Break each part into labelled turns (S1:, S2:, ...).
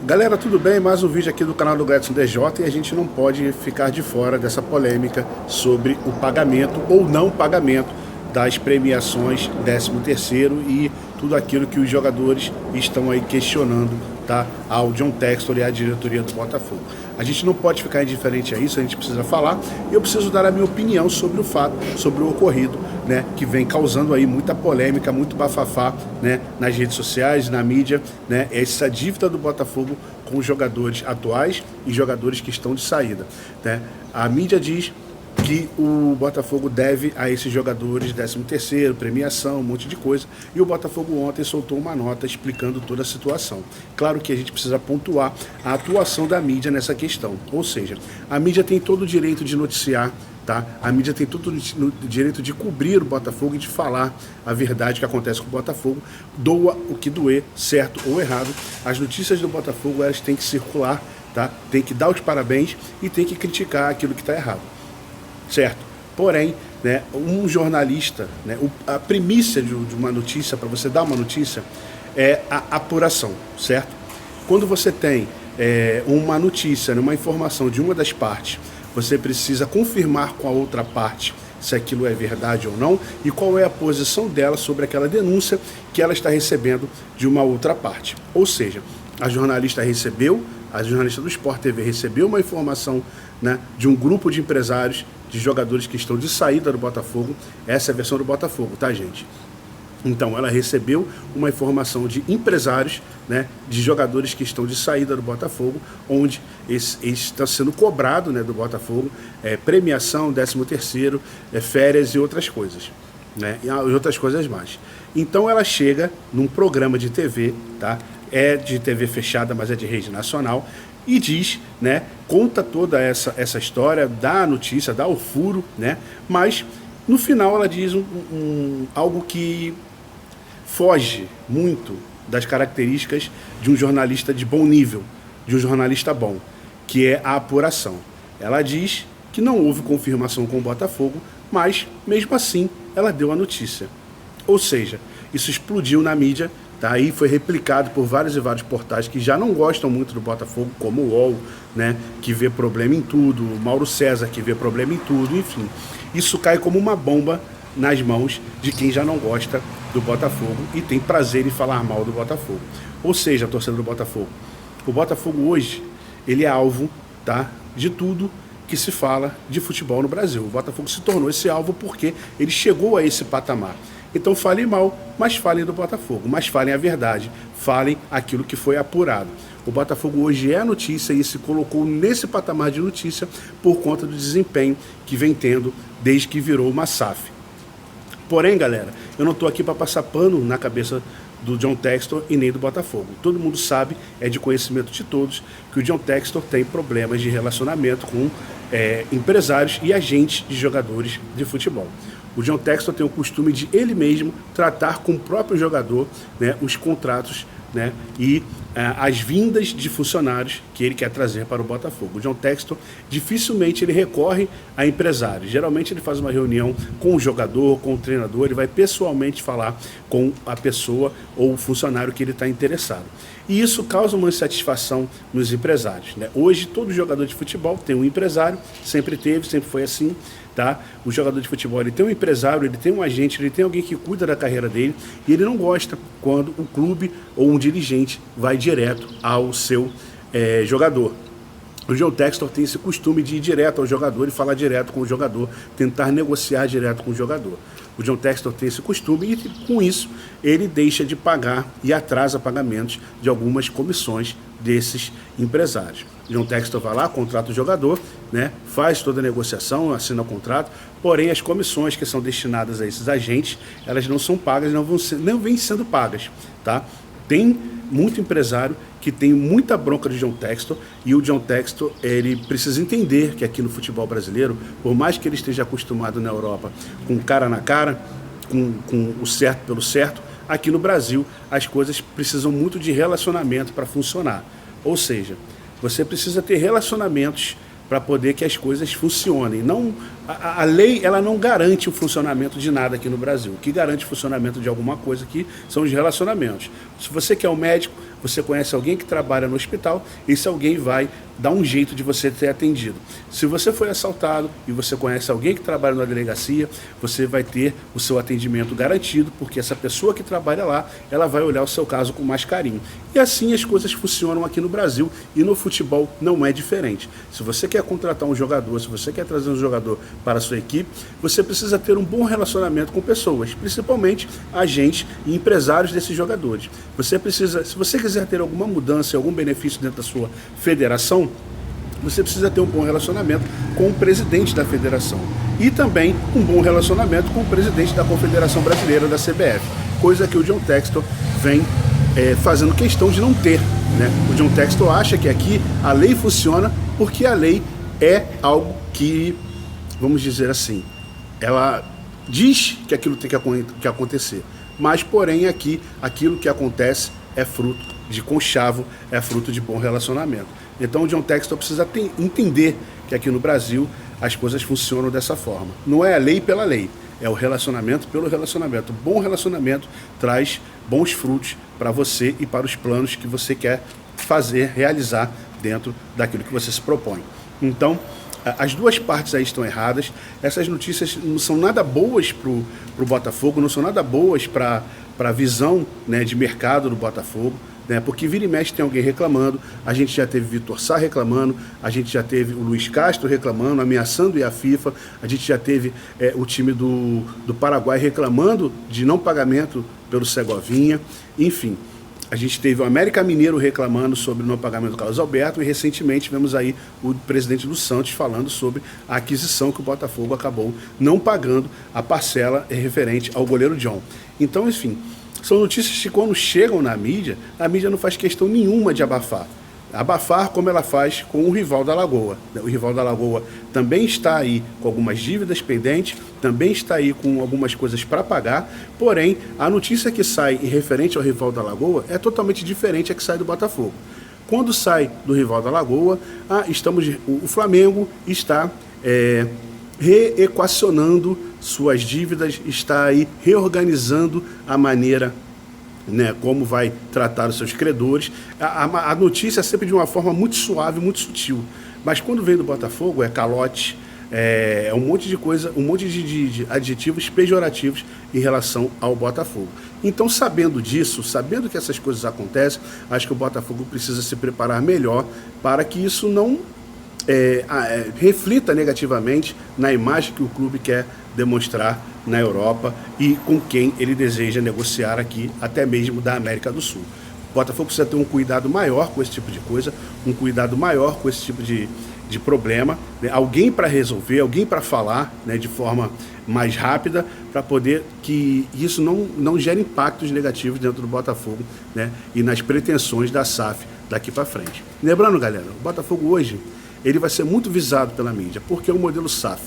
S1: Galera, tudo bem? Mais um vídeo aqui do canal do Gladson DJ e a gente não pode ficar de fora dessa polêmica sobre o pagamento ou não pagamento das premiações 13º e tudo aquilo que os jogadores estão aí questionando, tá? Ao John Textor e à diretoria do Botafogo. A gente não pode ficar indiferente a isso, a gente precisa falar e eu preciso dar a minha opinião sobre o fato, sobre o ocorrido, né, que vem causando aí muita polêmica, muito bafafá, né, nas redes sociais, na mídia, né, essa dívida do Botafogo com os jogadores atuais e jogadores que estão de saída, né. A mídia diz que o Botafogo deve a esses jogadores 13º, premiação, um monte de coisa, e o Botafogo ontem soltou uma nota explicando toda a situação. Claro que a gente precisa pontuar a atuação da mídia nessa questão, ou seja, a mídia tem todo o direito de noticiar, tá? A mídia tem todo o direito de cobrir o Botafogo e de falar a verdade que acontece com o Botafogo, doa o que doer, certo ou errado. As notícias do Botafogo, elas têm que circular, tá? Tem que dar os parabéns e tem que criticar aquilo que está errado. Certo? Porém, né, um jornalista, né, a primícia de uma notícia, para você dar uma notícia, é a apuração, certo? Quando você tem uma notícia, uma informação de uma das partes, você precisa confirmar com a outra parte se aquilo é verdade ou não e qual é a posição dela sobre aquela denúncia que ela está recebendo de uma outra parte. Ou seja, a jornalista do Sport TV recebeu uma informação, né, de um grupo de empresários, de jogadores que estão de saída do Botafogo. Essa é a versão do Botafogo, tá, gente? Então, ela recebeu uma informação de empresários, né, de jogadores que estão de saída do Botafogo, onde está sendo cobrado, né, do Botafogo premiação, 13º, férias e outras coisas, né, e outras coisas mais. Então, ela chega num programa de TV, tá? É de TV fechada, mas é de rede nacional, e diz, né, conta toda essa história, dá a notícia, dá o furo, né, mas no final ela diz algo que foge muito das características de um jornalista de bom nível, de um jornalista bom, que é a apuração. Ela diz que não houve confirmação com o Botafogo, mas mesmo assim ela deu a notícia. Ou seja, isso explodiu na mídia. Daí foi replicado por vários e vários portais que já não gostam muito do Botafogo, como o UOL, né, que vê problema em tudo, o Mauro César, que vê problema em tudo, enfim. Isso cai como uma bomba nas mãos de quem já não gosta do Botafogo e tem prazer em falar mal do Botafogo. Ou seja, a torcida do Botafogo. O Botafogo hoje, ele é alvo, tá, de tudo que se fala de futebol no Brasil. O Botafogo se tornou esse alvo porque ele chegou a esse patamar. Então falem mal, mas falem do Botafogo, mas falem a verdade, falem aquilo que foi apurado. O Botafogo hoje é a notícia e se colocou nesse patamar de notícia por conta do desempenho que vem tendo desde que virou uma SAF. Porém, galera, eu não estou aqui para passar pano na cabeça do John Textor e nem do Botafogo. Todo mundo sabe, é de conhecimento de todos, que o John Textor tem problemas de relacionamento com empresários e agentes de jogadores de futebol. O John Textor tem o costume de ele mesmo tratar com o próprio jogador, né, os contratos, né, e as vindas de funcionários que ele quer trazer para o Botafogo. O John Textor dificilmente ele recorre a empresários. Geralmente ele faz uma reunião com o jogador, com o treinador, ele vai pessoalmente falar com a pessoa ou o funcionário que ele está interessado. E isso causa uma insatisfação nos empresários, né? Hoje todo jogador de futebol tem um empresário, sempre teve, sempre foi assim, tá? O jogador de futebol ele tem um empresário, ele tem um agente, ele tem alguém que cuida da carreira dele e ele não gosta quando o clube ou um dirigente vai direto ao seu jogador. O John Textor tem esse costume de ir direto ao jogador e falar direto com o jogador, tentar negociar direto com o jogador. O John Textor tem esse costume e, com isso, ele deixa de pagar e atrasa pagamentos de algumas comissões desses empresários. O John Textor vai lá, contrata o jogador, né, faz toda a negociação, assina o contrato, porém as comissões que são destinadas a esses agentes, elas não são pagas, não vêm sendo pagas, tá? Tem muito empresário que tem muita bronca de John Textor e o John Textor, ele precisa entender que aqui no futebol brasileiro, por mais que ele esteja acostumado na Europa com cara na cara, com o certo pelo certo, aqui no Brasil as coisas precisam muito de relacionamento para funcionar. Ou seja, você precisa ter relacionamentos para poder que as coisas funcionem. Não, a lei ela não garante o funcionamento de nada aqui no Brasil. O que garante o funcionamento de alguma coisa aqui são os relacionamentos. Se você quer um médico, você conhece alguém que trabalha no hospital, esse alguém vai dar um jeito de você ser atendido. Se você foi assaltado e você conhece alguém que trabalha na delegacia, você vai ter o seu atendimento garantido, porque essa pessoa que trabalha lá, ela vai olhar o seu caso com mais carinho. E assim as coisas funcionam aqui no Brasil, e no futebol não é diferente. Se você quer contratar um jogador, se você quer trazer um jogador para a sua equipe, você precisa ter um bom relacionamento com pessoas, principalmente agentes e empresários desses jogadores. Você precisa, se você quiser ter alguma mudança, algum benefício dentro da sua federação, você precisa ter um bom relacionamento com o presidente da federação e também um bom relacionamento com o presidente da Confederação Brasileira, da CBF, coisa que o John Textor vem fazendo questão de não ter, né? O John Textor acha que aqui a lei funciona porque a lei é algo que, vamos dizer assim, ela diz que aquilo tem que acontecer, mas porém aqui aquilo que acontece é fruto de conchavo, é fruto de bom relacionamento. Então o John Textor precisa entender que aqui no Brasil as coisas funcionam dessa forma. Não é a lei pela lei, é o relacionamento pelo relacionamento. Bom relacionamento traz bons frutos para você e para os planos que você quer fazer, realizar dentro daquilo que você se propõe. Então, as duas partes aí estão erradas. Essas notícias não são nada boas para o Botafogo, não são nada boas para a visão, né, de mercado do Botafogo, né, porque vira e mexe tem alguém reclamando. A gente já teve Vitor Sá reclamando, a gente já teve o Luiz Castro reclamando, ameaçando ir à FIFA, a gente já teve o time do Paraguai reclamando de não pagamento pelo Segovinha, enfim. A gente teve o América Mineiro reclamando sobre o não pagamento do Carlos Alberto e recentemente tivemos aí o presidente do Santos falando sobre a aquisição que o Botafogo acabou não pagando a parcela referente ao goleiro John. Então, enfim, são notícias que quando chegam na mídia, a mídia não faz questão nenhuma de abafar. Abafar como ela faz com o rival da Lagoa. O rival da Lagoa também está aí com algumas dívidas pendentes, também está aí com algumas coisas para pagar, porém, a notícia que sai em referente ao rival da Lagoa é totalmente diferente da que sai do Botafogo. Quando sai do rival da Lagoa, o Flamengo está reequacionando suas dívidas, está aí reorganizando a maneira, né, como vai tratar os seus credores. A notícia é sempre de uma forma muito suave, muito sutil. Mas quando vem do Botafogo, é calote, é um monte de coisa, um monte de adjetivos pejorativos em relação ao Botafogo. Então, sabendo disso, sabendo que essas coisas acontecem, acho que o Botafogo precisa se preparar melhor para que isso não reflita negativamente na imagem que o clube quer demonstrar na Europa e com quem ele deseja negociar aqui, até mesmo da América do Sul. O Botafogo precisa ter um cuidado maior com esse tipo de coisa, um cuidado maior com esse tipo de problema, né? Alguém para resolver, alguém para falar, né, de forma mais rápida, para poder que isso não gere impactos negativos dentro do Botafogo, né, e nas pretensões da SAF daqui para frente. Lembrando, galera, o Botafogo hoje ele vai ser muito visado pela mídia, porque é um modelo SAF.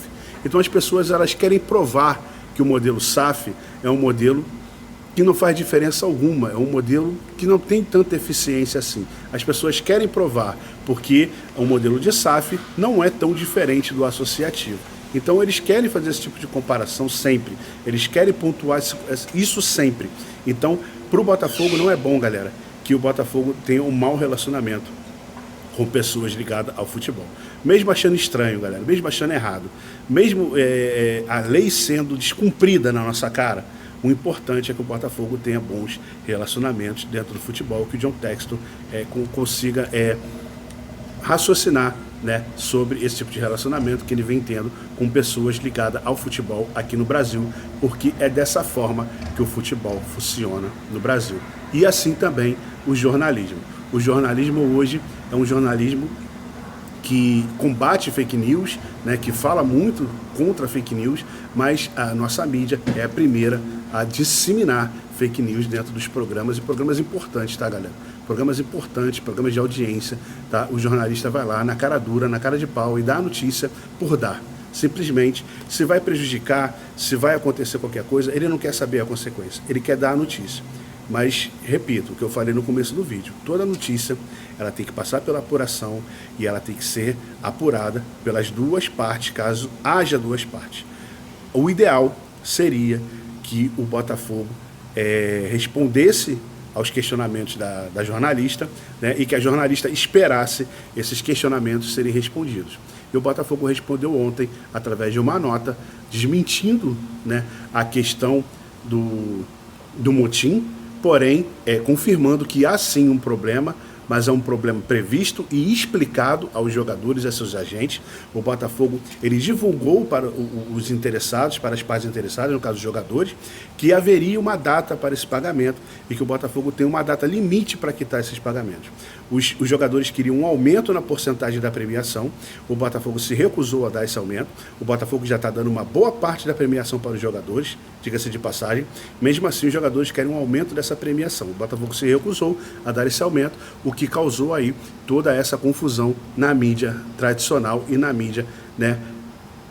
S1: Então as pessoas elas querem provar que o modelo SAF é um modelo que não faz diferença alguma, é um modelo que não tem tanta eficiência assim. As pessoas querem provar, porque o modelo de SAF não é tão diferente do associativo. Então eles querem fazer esse tipo de comparação sempre, eles querem pontuar isso sempre. Então, para o Botafogo não é bom, galera, que o Botafogo tenha um mau relacionamento com pessoas ligadas ao futebol. Mesmo achando estranho, galera, mesmo achando errado, mesmo a lei sendo descumprida na nossa cara, o importante é que o Botafogo tenha bons relacionamentos dentro do futebol, que o John Textor consiga raciocinar, né, sobre esse tipo de relacionamento que ele vem tendo com pessoas ligadas ao futebol aqui no Brasil, porque é dessa forma que o futebol funciona no Brasil. E assim também o jornalismo. O jornalismo hoje é um jornalismo que combate fake news, né, que fala muito contra fake news, mas a nossa mídia é a primeira a disseminar fake news dentro dos programas, e programas importantes, tá, galera? Programas importantes, programas de audiência, tá? O jornalista vai lá na cara dura, na cara de pau e dá a notícia por dar. Simplesmente, se vai prejudicar, se vai acontecer qualquer coisa, ele não quer saber a consequência, ele quer dar a notícia. Mas, repito, o que eu falei no começo do vídeo, toda notícia, ela tem que passar pela apuração e ela tem que ser apurada pelas duas partes, caso haja duas partes. O ideal seria que o Botafogo respondesse aos questionamentos da jornalista, né, e que a jornalista esperasse esses questionamentos serem respondidos. E o Botafogo respondeu ontem através de uma nota desmentindo, né, a questão do motim, porém confirmando que há sim um problema, mas é um problema previsto e explicado aos jogadores e a seus agentes. O Botafogo ele divulgou para os interessados, para as partes interessadas, no caso dos jogadores, que haveria uma data para esse pagamento e que o Botafogo tem uma data limite para quitar esses pagamentos. Os jogadores queriam um aumento na porcentagem da premiação, o Botafogo se recusou a dar esse aumento, o Botafogo já está dando uma boa parte da premiação para os jogadores, diga-se de passagem, mesmo assim os jogadores querem um aumento dessa premiação. O Botafogo se recusou a dar esse aumento, o que causou aí toda essa confusão na mídia tradicional e na mídia, né,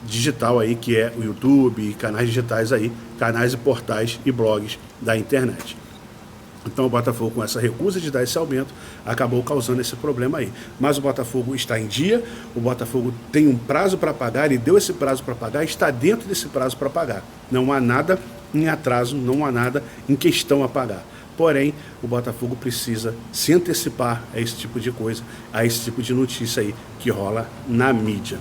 S1: digital aí, que é o YouTube e canais digitais aí, canais e portais e blogs da internet. Então o Botafogo, com essa recusa de dar esse aumento, acabou causando esse problema aí. Mas o Botafogo está em dia, o Botafogo tem um prazo para pagar, ele deu esse prazo para pagar, está dentro desse prazo para pagar. Não há nada em atraso, não há nada em questão a pagar. Porém, o Botafogo precisa se antecipar a esse tipo de coisa, a esse tipo de notícia aí que rola na mídia.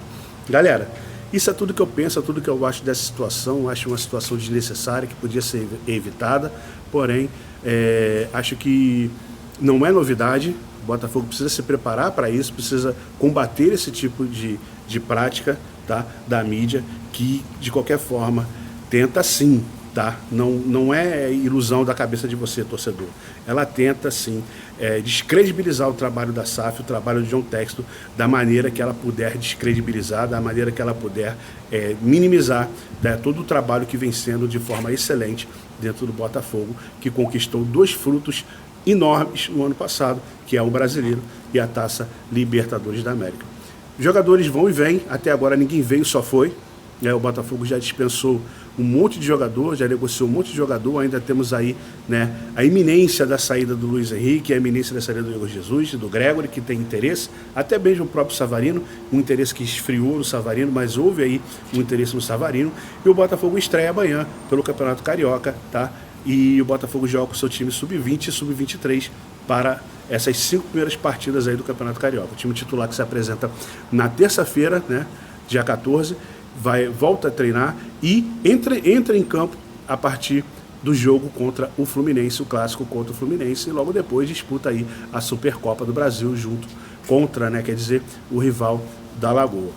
S1: Galera, isso é tudo que eu penso, é tudo que eu acho dessa situação. Acho uma situação desnecessária que podia ser evitada, porém, acho que não é novidade. O Botafogo precisa se preparar para isso, precisa combater esse tipo de prática, tá, da mídia, que de qualquer forma tenta sim, tá? Não é ilusão da cabeça de você, torcedor. Ela tenta sim descredibilizar o trabalho da SAF, o trabalho de John Textor, da maneira que ela puder descredibilizar, da maneira que ela puder minimizar, né, todo o trabalho que vem sendo de forma excelente dentro do Botafogo, que conquistou 2 frutos enormes no ano passado, que é o Brasileiro e a Taça Libertadores da América. Os jogadores vão e vêm, até agora ninguém veio, só foi. O Botafogo já dispensou um monte de jogador, já negociou um monte de jogador, ainda temos aí, né, a iminência da saída do Luiz Henrique, a iminência da saída do Igor Jesus, do Gregory, que tem interesse, até mesmo o próprio Savarino, um interesse que esfriou no Savarino, mas houve aí um interesse no Savarino, e o Botafogo estreia amanhã pelo Campeonato Carioca, tá? E o Botafogo joga com o seu time sub-20 e sub-23 para essas 5 primeiras partidas aí do Campeonato Carioca. O time titular que se apresenta na terça-feira, né, dia 14, volta a treinar e entra em campo a partir do jogo contra o Fluminense, o clássico contra o Fluminense, e logo depois disputa aí a Supercopa do Brasil junto contra, né, quer dizer, o rival da Lagoa.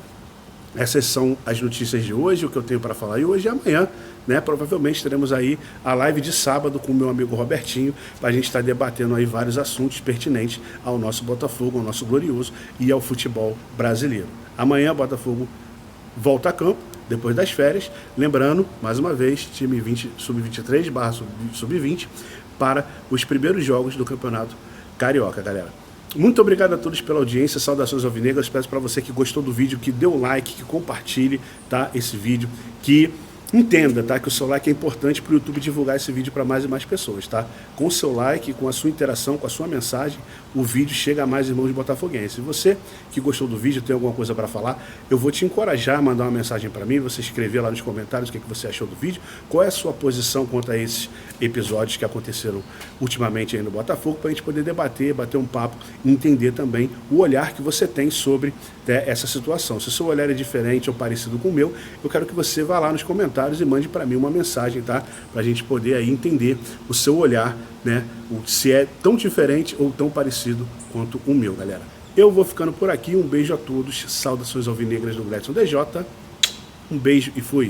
S1: Essas são as notícias de hoje, o que eu tenho para falar. E hoje e amanhã, né, provavelmente teremos aí a live de sábado com o meu amigo Robertinho, para a gente estar debatendo aí vários assuntos pertinentes ao nosso Botafogo, ao nosso glorioso e ao futebol brasileiro. Amanhã o Botafogo volta a campo, depois das férias, lembrando, mais uma vez, time sub-23 / sub-20 para os primeiros jogos do Campeonato Carioca, galera. Muito obrigado a todos pela audiência, saudações alvinegras, peço para você que gostou do vídeo, que dê um like, que compartilhe, tá, esse vídeo, que entenda, tá, que o seu like é importante para o YouTube divulgar esse vídeo para mais e mais pessoas, tá? Com o seu like, com a sua interação, com a sua mensagem, o vídeo chega a mais irmãos botafoguenses. Se você que gostou do vídeo tem alguma coisa para falar, eu vou te encorajar a mandar uma mensagem para mim, você escrever lá nos comentários o que você achou do vídeo, qual é a sua posição quanto a esses episódios que aconteceram ultimamente aí no Botafogo, para a gente poder debater, bater um papo e entender também o olhar que você tem sobre, né, essa situação. Se o seu olhar é diferente ou parecido com o meu, eu quero que você vá lá nos comentários e mande para mim uma mensagem, tá? Para a gente poder aí entender o seu olhar, né? Se é tão diferente ou tão parecido quanto o meu, galera. Eu vou ficando por aqui, um beijo a todos, saudações alvinegras do Gladson DJ, um beijo e fui!